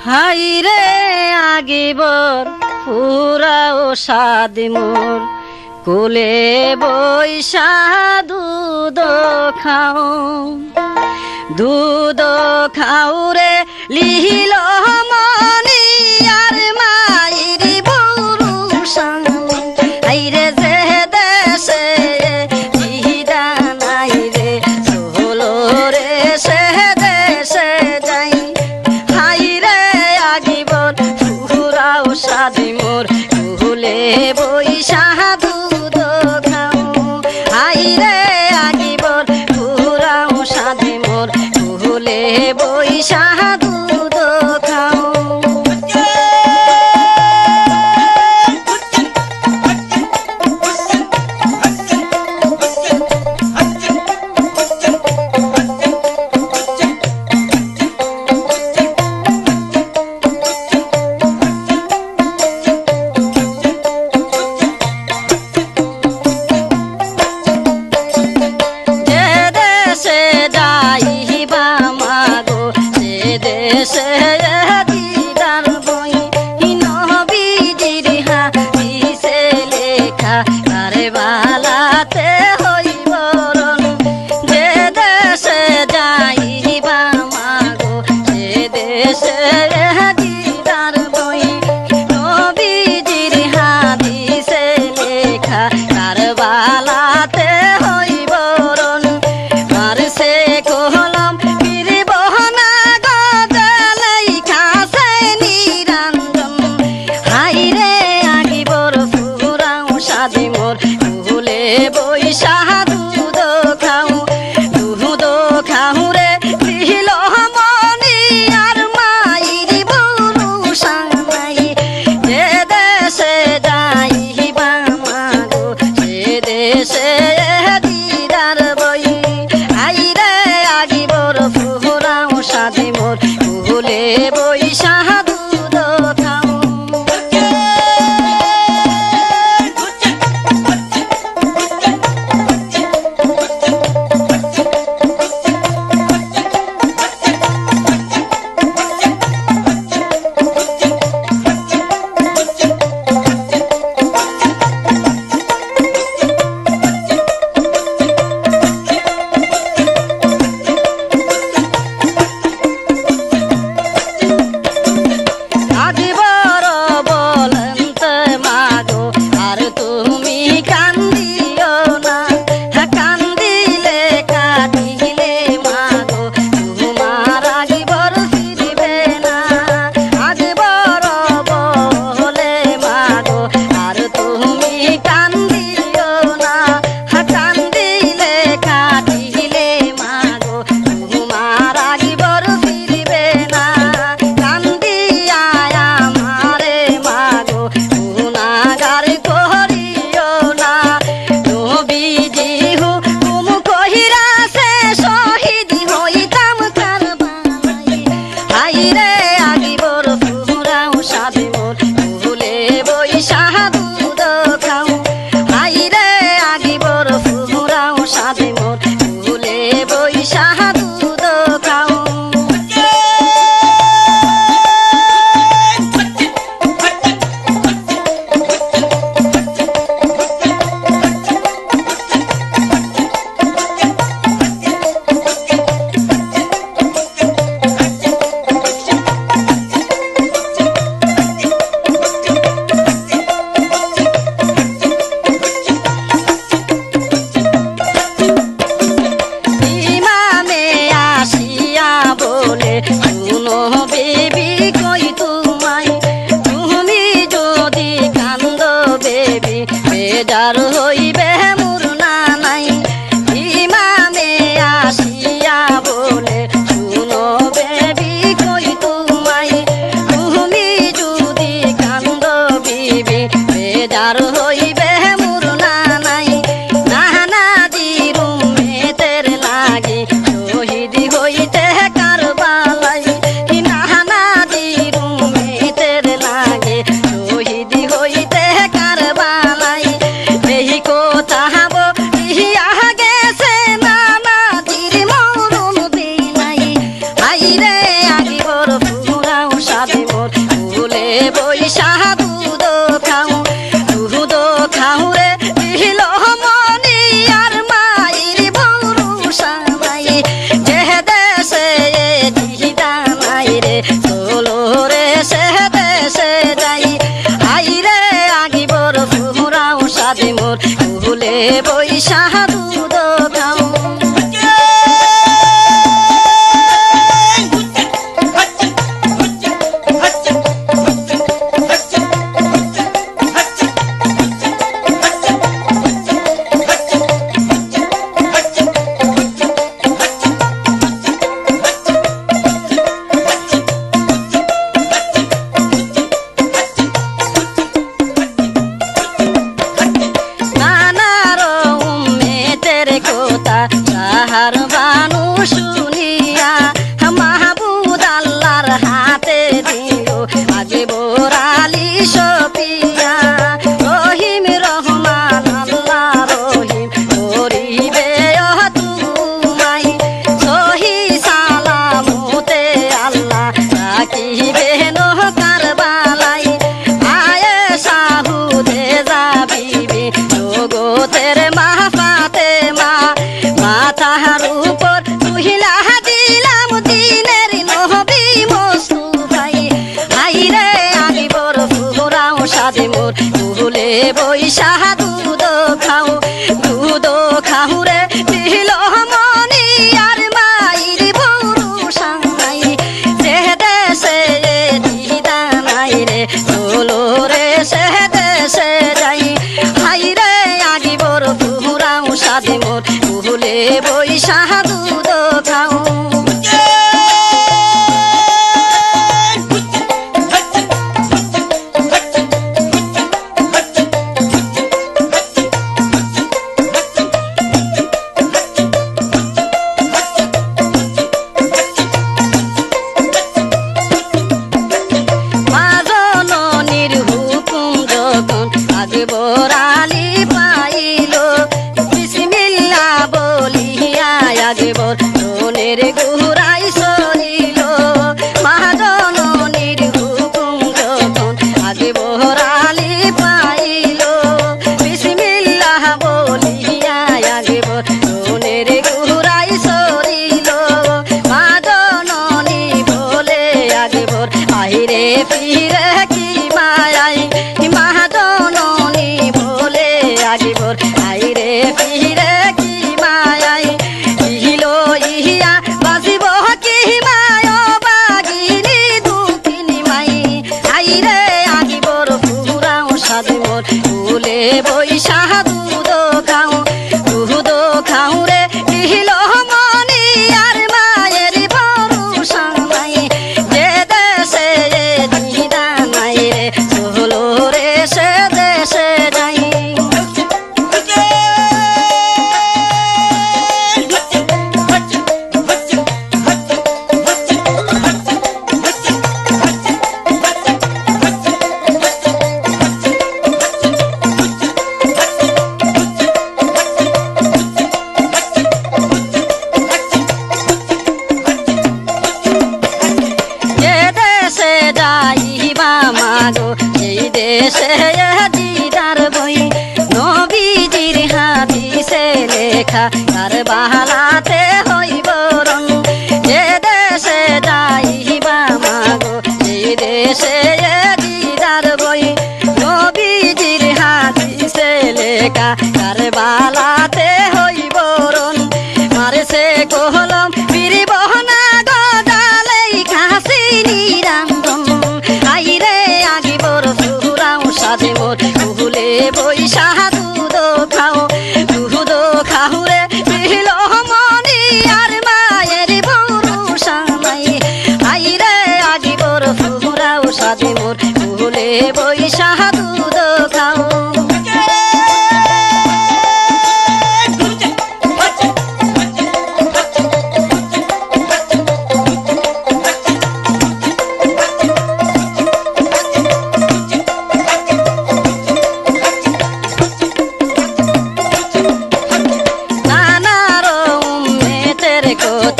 high রে আগিবর পুরাও সাদ মোর কোলে বৈশা দুধ খাও রে লিহিল মনি আর মাইর বরু সাং হাই রে যে দেশে জিদা নাই রে চলো রে সে দেশে যাই হাই রে আগিবর পুরাও সাদ মোর কোলে বৈশা দুধ খাও হাই রে আগিবর পুরাও সাদ মোর কোলে বৈশা দুধ খাও দেশে দিদার বই নবীজির হাদিসে লেখা তারে বালাতে হইব রণ যে দেশে যাইবা মাগো সে দেশে দিদার বই নবীজির হাদিসে লেখা তার বালাতে হইব রণ আর সে কহলাম বৈশা দুধ খাও রে লিহিল মনি আর মাইর বরু সাংনাই যে দেশে যাইবা মাগো সে দেশে দিদার বই আই রে আগিবর পুরাও সাদ মোর কোলে বৈশা দুধ খাও বৈশা দুধ খাও তাহার বানু শুনিয়া মাহবুদ আল্লাহর হাতে দিল আগে বোরালি সপিয়া রহিম রহমান আল্লাহ রহিম করিবে তুমাই সহি সালামতে আল্লাহ রাখিবে কারবালাই আয়ে সাহুদে যাবিবে জগতের মা ফাতেমা মাথার উপর তুহিলা দিলাম দিনের নবী মুস্তাফাই হাইরে আগিবর ফুরাও সাদে মোর ভুলে বৈশা দুধ খাও রে দিল মনি আর মাইর বড় সাংনাই যে দেশে দিদা নাই রে চলো রে সে দেশে যাই হাইরে আগিবর ফুরাও সাদে মোর ভুলে বৈশা দুধ খাও মাজননির হুকুম যখন আগে বোরালি পাইল বিসমিল্লাহ বলিয়া আগে বরণের গুড়াই সরিল মহাজননির হুকুম যখন আগে বোরালি পাইল বিসমিল্লাহ বলিয়া আগে বরণের গুড়াই সরিল মহাজননি বলে আগে বর আহিরে ফিরে কি মায়াই মহাজননি বলে আগে বর আইরে ফিরে কি মায়াই ইহিলো ইহিয়া বাজিব কি মায় বাগিনি দুঃখিনী মাই আইরে আগিবর ফুরাও সাদে মোর ভুলে বৈশা দুধ খাও রে দিল মনি আর মায়ের ভরসা নাই যে দেশে দিদা নাই রে চলো রে সে দেশে যাই মাগো এই দেশে দিদার বই নবীজির হাদিসে লেখা আর বাহালাতে হইব রং যে দেশে যাইবা মাগো এই দেশে দিদার বই নবীজির হাদিসে লেখা আর বালাতে হইব রং মারেছে কলম ফিরিব না গদালেই খাসি নিরঞ্জন আইরে আগিবর ফুরাও সাদে মোর ভুলে বৈশা দুধ খাও রে দিল মনি আর মায়ের ভরসা নাই আইরে আগিবর ফুরাও সাদে মোর ভুলে বৈশা দুধ খাও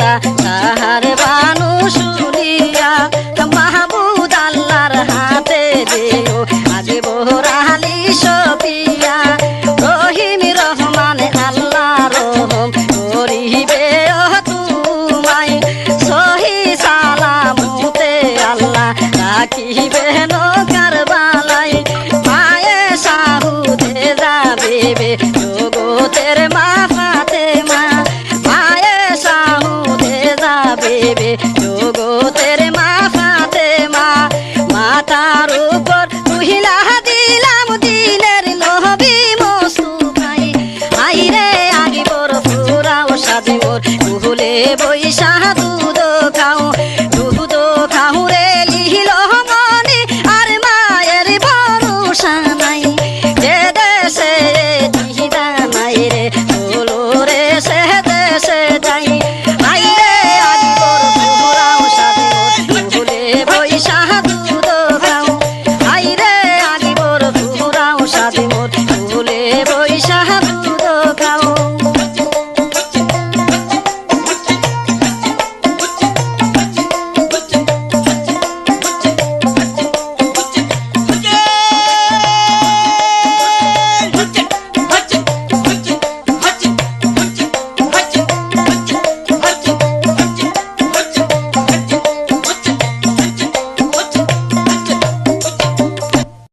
তাহার বানু শুনিয়া মাহবুদ আল্লাহর হাতে দিও আগে বোরালি সপিয়া রহিম রহমান আল্লাহ রহম করিবে তুমাই সহি সালামতে আল্লাহ রাখিবে কারবালাই মায়ে সাহুদে যাবে বৈশা